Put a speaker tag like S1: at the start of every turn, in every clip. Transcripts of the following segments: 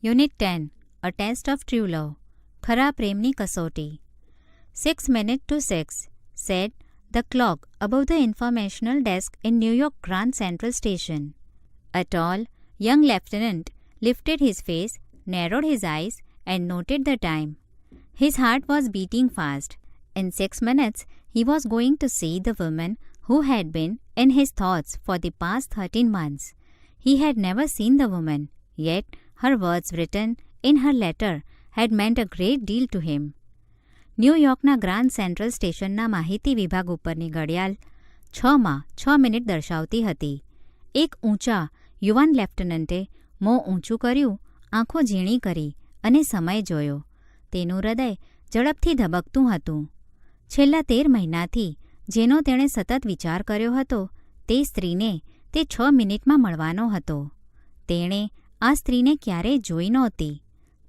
S1: Unit 10. A Test of True Love. ખરા પ્રેમની કસોટી. 6 minutes to 6, said the clock above the informational desk in New York Grand Central Station. A tall, young lieutenant lifted his face, narrowed his eyes, and noted the time. His heart was beating fast. In 6 minutes, he was going to see the woman who had been in his thoughts for the past 13 months. He had never seen the woman, yet her words written in her letter had meant a great deal to him. ન્યૂયોર્કના Grand Central સ્ટેશનના માહિતી વિભાગ ઉપરની ઘડિયાળ 6 minute દર્શાવતી હતી. એક ઊંચા યુવાન લેફ્ટનન્ટે મોં ઊંચું કર્યું, આંખો ઝીણી કરી અને સમય જોયો. તેનું હૃદય ઝડપથી ધબકતું હતું. છેલ્લા 13 મહિનાથી જેનો તેણે સતત વિચાર કર્યો હતો, તે સ્ત્રીને તે 6 મિનિટમાં મળવાનો હતો. તેણે આ સ્ત્રીને ક્યારેય જોઈ નહોતી.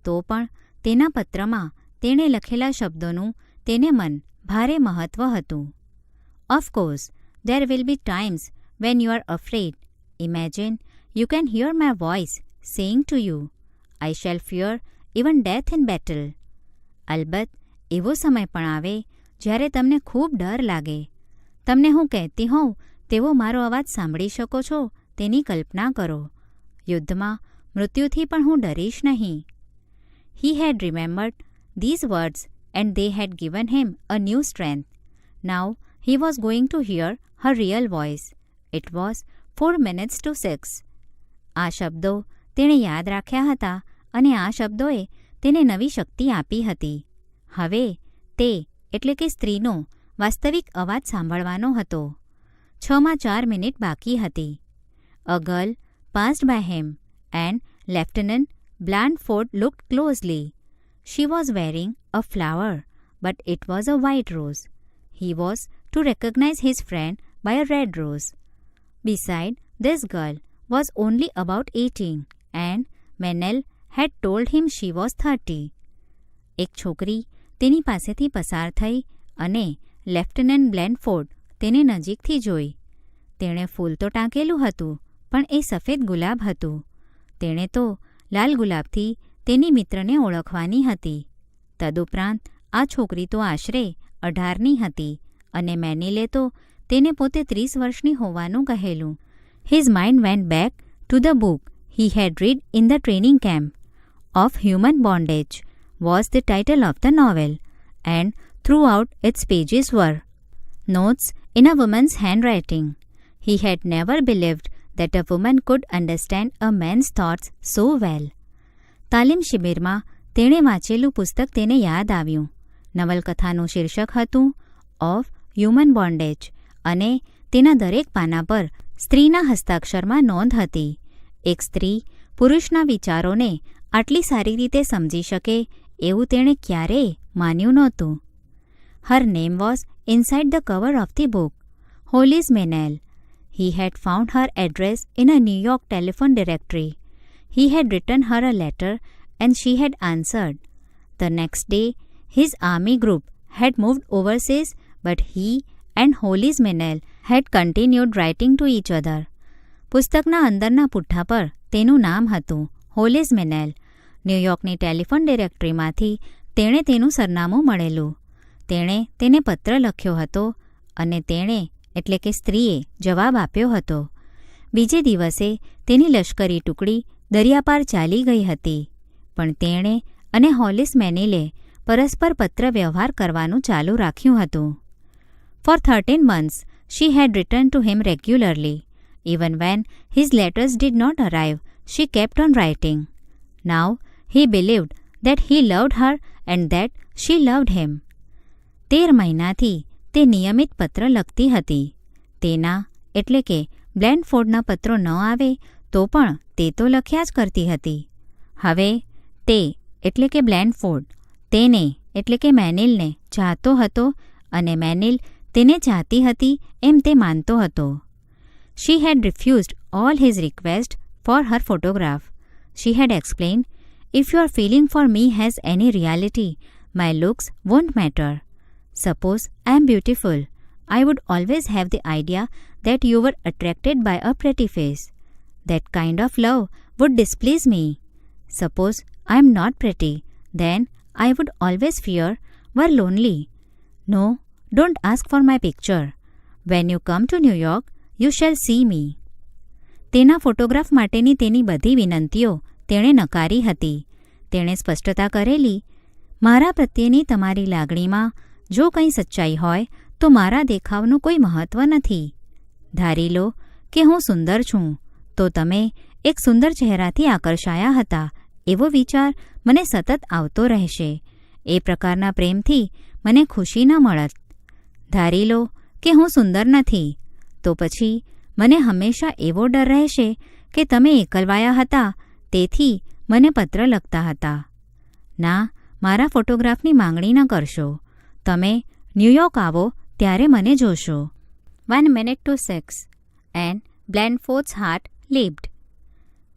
S1: તો પણ તેના પત્રમાં તેણે લખેલા શબ્દોનું તેને મન ભારે મહત્વ હતું. Of course, there will be times when you are afraid. Imagine you can hear my voice saying to you, I shall fear even death in battle. અલબત્ત એવો સમય પણ આવે જ્યારે તમને ખૂબ ડર લાગે. તમને હું કહેતી હોઉં તેવો મારો અવાજ સાંભળી શકો છો તેની કલ્પના કરો. યુદ્ધમાં મૃત્યુથી પણ હું ડરીશ નહીં. He had remembered these words and they had given him a new strength. Now he was going to hear her real voice. It was 4 minutes to 6. આ શબ્દો તેણે યાદ રાખ્યા હતા અને આ શબ્દોએ તેને નવી શક્તિ આપી હતી. હવે તે એટલે કે સ્ત્રીનો વાસ્તવિક અવાજ સાંભળવાનો હતો. 6 મિનિટ બાકી હતી. A girl passed by him and Lieutenant Blandford looked closely. She was wearing a flower, but it was a white rose. He was to recognize his friend by a red rose. Beside, this girl was only about 18, and Menel had told him she was 30. એક છોકરી તેની પાસેથી પસાર થઈ અને lieutenant બ્લેન્ડફોર્ડ તેને નજીકથી જોઈ. તેણે ફૂલ તો ટાંકેલું હતું, પણ એ સફેદ ગુલાબ હતું. તેણે તો લાલ ગુલાબથી તેની મિત્રને ઓળખવાની હતી. તદુપરાંત આ છોકરી તો આશરે 18ની હતી અને મેનિલે તો તેને પોતે 30 વર્ષની હોવાનું કહેલું. His mind went back to the book he had read in the training camp. Of Human Bondage was the title of the novel, and throughout its pages were notes in a woman's handwriting. He had never believed that a woman could understand a man's thoughts so well. તાલીમ શિબિરમાં તેણે વાંચેલું પુસ્તક તેને યાદ આવ્યું. નવલકથાનું શીર્ષક હતું ઓફ હ્યુમન બોન્ડેજ અને તેના દરેક પાના પર સ્ત્રીના હસ્તાક્ષરમાં નોંધ હતી. એક સ્ત્રી પુરુષના વિચારોને આટલી સારી રીતે સમજી શકે એવું તેણે ક્યારેય માન્યું નહોતું. Her name was inside the cover of the book, Hollis Menel. He had found her address in a New York telephone directory. He had written her a letter and she had answered. The next day, his army group had moved overseas, but he and Hollis Menel had continued writing to each other. પુસ્તકના અંદરના પુઠ્ઠા પર તેનું નામ હતું હોલિસ મેનેલ. ન્યૂયોર્કની telephone ડિરેક્ટરીમાંથી તેણે તેનું સરનામું મળેલું. તેણે તેને પત્ર લખ્યો હતો અને તેણે એટલે કે સ્ત્રીએ જવાબ આપ્યો હતો. બીજે દિવસે તેની લશ્કરી ટુકડી દરિયાપાર ચાલી ગઈ હતી, પણ તેણે અને હોલિસ મેનિલે પરસ્પર પત્ર વ્યવહાર કરવાનું ચાલુ રાખ્યું હતું. For 13 months, she had written to him regularly. Even when his letters did not arrive, she kept on writing. Now, he believed that he loved her and that she loved him. 13 મહિનાથી તે નિયમિત પત્ર લખતી હતી. તેના એટલે કે બ્લેન્ડફોર્ડના પત્રો ન આવે તો પણ તે તો લખ્યા જ કરતી હતી. હવે તે એટલે કે બ્લેન્ડફોર્ડ તેને એટલે કે મેનિલને ચાહતો હતો અને મેનિલ તેને ચાહતી હતી એમ તે માનતો હતો. She had refused all his requests for her photograph. She had explained, if your feeling for me has any reality, my looks won't matter. Suppose I am beautiful. I would always have the idea that you were attracted by a pretty face. That kind of love would displease me. Suppose I am not pretty, then I would always fear were lonely. No, don't ask for my picture. When you come to New York, you shall see me. તેના photograph માટેની તેની બધી વિનંતીઓ તેણે નકારી હતી. તેણે સ્પષ્ટતા કરેલી, મારા પ્રત્યેની તમારી લાગણીમાં જો કંઈ સચ્ચાઈ હોય તો મારા દેખાવનું કોઈ મહત્ત્વ નથી. ધારી લો કે હું સુંદર છું તો તમે એક સુંદર ચહેરાથી આકર્ષાયા હતા એવો વિચાર મને સતત આવતો રહેશે. એ પ્રકારના પ્રેમથી મને ખુશી ન મળત. ધારી લો કે હું સુંદર નથી તો પછી મને હંમેશા એવો ડર રહેશે કે તમે એકલવાયા હતા તેથી મને પત્ર લખતા હતા. ના, મારા ફોટોગ્રાફની માંગણી ન કરશો. તમે ન્યૂયોર્ક આવો ત્યારે મને જોશો. 1 minute to 6 and Blandford's heart leaped.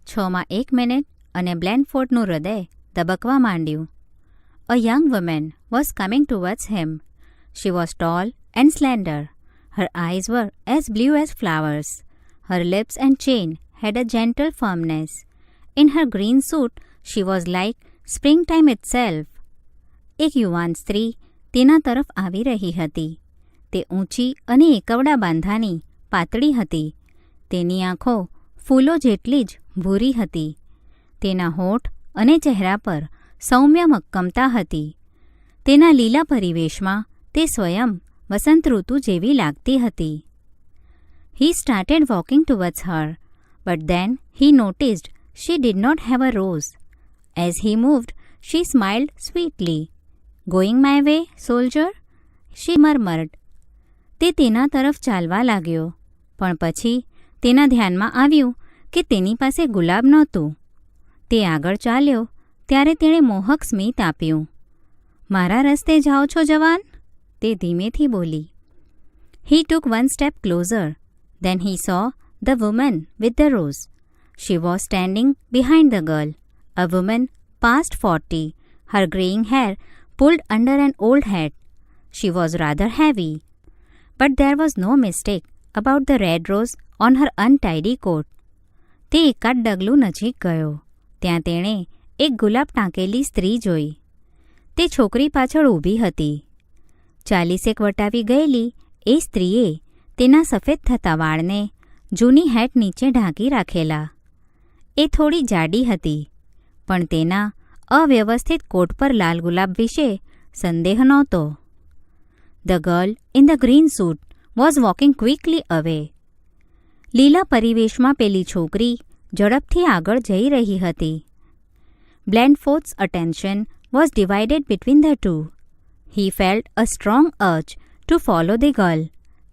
S1: 6 minute અને બ્લેનફોર્ડનું હૃદય ધબકવા માંડ્યું. A young woman was coming towards him. She was tall and slender. Her eyes were as blue as flowers. Her lips and chin had a gentle firmness. In her green suit, she was like springtime itself. એક યુવાન સ્ત્રી તેના તરફ આવી રહી હતી. તે ઊંચી અને એકવડા બાંધાની, પાતળી હતી. તેની આંખો ફૂલો જેટલી જ ભૂરી હતી. તેના હોઠ અને ચહેરા પર સૌમ્ય મક્કમતા હતી. તેના લીલા પરિવેશમાં તે સ્વયં વસંત ઋતુ જેવી લાગતી હતી. He started walking towards her, but then he noticed she did not have a rose. As he moved, she smiled sweetly. Going my way, soldier? She murmured. તે તેના તરફ ચાલવા लाग्यो, પણ પછી તેના ધ્યાનમાં આવ્યું કે તેની પાસે ગુલાબ નહોતું. તે આગળ ચાલ્યો ત્યારે તેણે મોહક સ્મિત આપ્યું. મારા રસ્તે જાઓ છો જવાન? તે ધીમેથી બોલી. He took one step closer. Then he saw the woman with the rose. She was standing behind the girl, a woman past 40, her greying hair pulled under an old hat. She was rather heavy, but there was no mistake about the red rose on her untidy coat. તે એકાદ ડગલું નજીક ગયો. ત્યાં તેણે એક ગુલાબ ટાંકેલી સ્ત્રી જોઈ. તે છોકરી પાછળ ઊભી હતી. 40 વટાવી ગયેલી એ સ્ત્રીએ તેના સફેદ થતા વાળને જૂની હેટ નીચે ઢાંકી રાખેલા. એ થોડી જાડી હતી, પણ તેના અવ્યવસ્થિત કોટ પર લાલ ગુલાબ વિશે સંદેહ નહોતો. The girl in the green suit was walking quickly away. લીલા પરિવેશમાં પેલી છોકરી ઝડપથી આગળ જઈ રહી હતી. Blandford's attention was divided between the two. He felt a strong urge to follow the girl,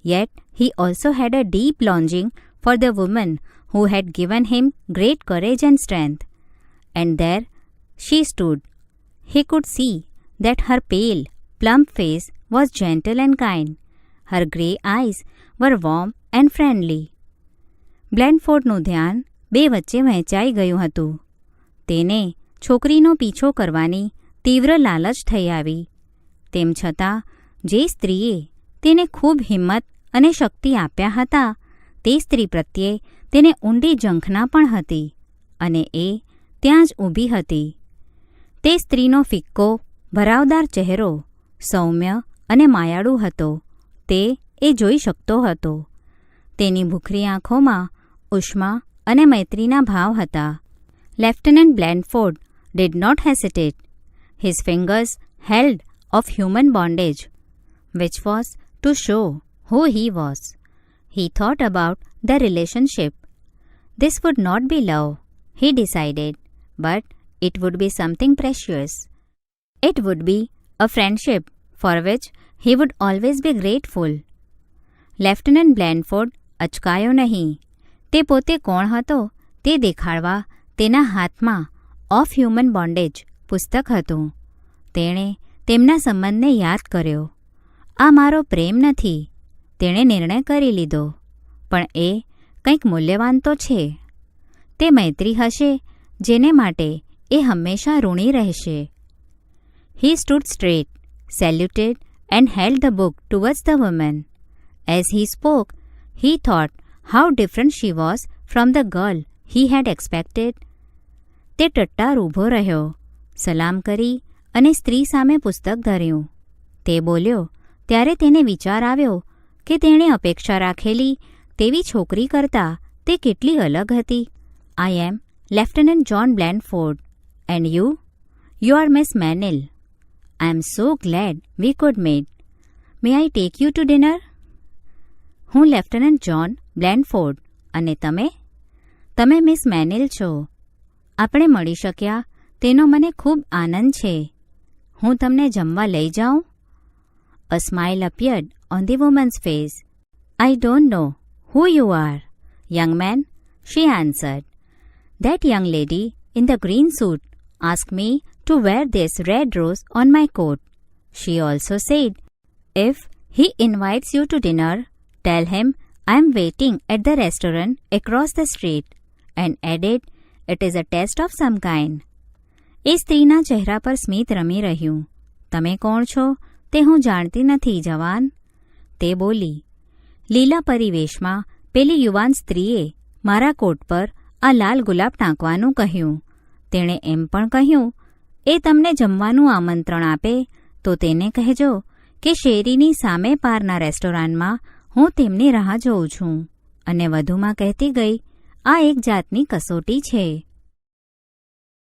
S1: yet he also had a deep longing for the woman who had given him great courage and strength. And there she stood. He could see that her pale, plump face was gentle and kind. Her grey eyes were warm and friendly. બ્લેનફોર્ડનું ધ્યાન બે વચ્ચે વહેંચાઈ ગયું હતું. તેને છોકરીનો પીછો કરવાની તીવ્ર લાલચ થઈ આવી. તેમ છતાં જે સ્ત્રીએ તેને ખૂબ હિંમત અને શક્તિ આપ્યા હતા તે સ્ત્રી પ્રત્યે તેને ઊંડી ઝંખના પણ હતી અને એ ત્યાં જ ઊભી હતી. તે સ્ત્રીનો ફિક્કો ભરાવદાર ચહેરો સૌમ્ય અને માયાળુ હતો. તે એ જોઈ શકતો હતો. તેની ભૂખરી આંખોમાં ઉષ્મા અને મૈત્રીના ભાવ હતા. Lieutenant Blandford did not hesitate. His fingers held of human bondage, which was to show who he was. He thought about the relationship. This would not be love, he decided, but it would be something precious. It would be a friendship for which he would always be grateful. Lieutenant Blandford અચકાયો નહીં. તે પોતે કોણ હતો તે દેખાડવા તેના હાથમાં ઓફ હ્યુમન બોન્ડેજ પુસ્તક હતું. તેણે તેમના સંબંધને યાદ કર્યો. આ મારો પ્રેમ નથી, તેણે નિર્ણય કરી લીધો, પણ એ કંઈક મૂલ્યવાન તો છે. તે મૈત્રી હશે જેને માટે એ હંમેશા ઋણી રહેશે. He stood straight, saluted and held the book towards the woman. As he spoke, he thought how different she was from the girl he had expected. તે ટટ્ટાર ઊભો રહ્યો, સલામ કરી અને સ્ત્રી સામે પુસ્તક ધર્યું. તે બોલ્યો ત્યારે તેને વિચાર આવ્યો કે તેણે અપેક્ષા રાખેલી તેવી છોકરી કરતાં તે કેટલી અલગ હતી. I am lieutenant John Blandford and you are Miss Manil. I am so glad we could meet. May I take you to dinner? હું લેફ્ટનન્ટ જ્હોન બ્લેન્ડફોર્ડ અને તમે મિસ મેનિલ છો. આપણે મળી શક્યા તેનો મને ખૂબ આનંદ છે. હું તમને જમવા લઈ જાઉં? A smile appeared on the woman's face. I don't know who you are, young man, she answered. That young lady in the green suit asked me to wear this red rose on my coat. She also said, if he invites you to dinner, tell him I am waiting at the restaurant across the street, and added, it is a test of some kind. એ સ્ત્રીના ચહેરા પર સ્મિત રમી રહ્યું. તમે કોણ છો તે હું જાણતી નથી, જવાન. તે બોલી. લીલા પરિવેશમાં પેલી યુવાન સ્ત્રીએ મારા કોટ પર આ લાલ ગુલાબ ટાંકવાનું કહ્યું. તેણે એમ પણ કહ્યું, એ તમને જમવાનું આમંત્રણ આપે તો તેને કહેજો કે શેરીની સામે પારના રેસ્ટોરાંમાં હું તેમની રાહ જોઉં છું. અને વધુમાં કહેતી ગઈ, આ એક જાતની કસોટી છે.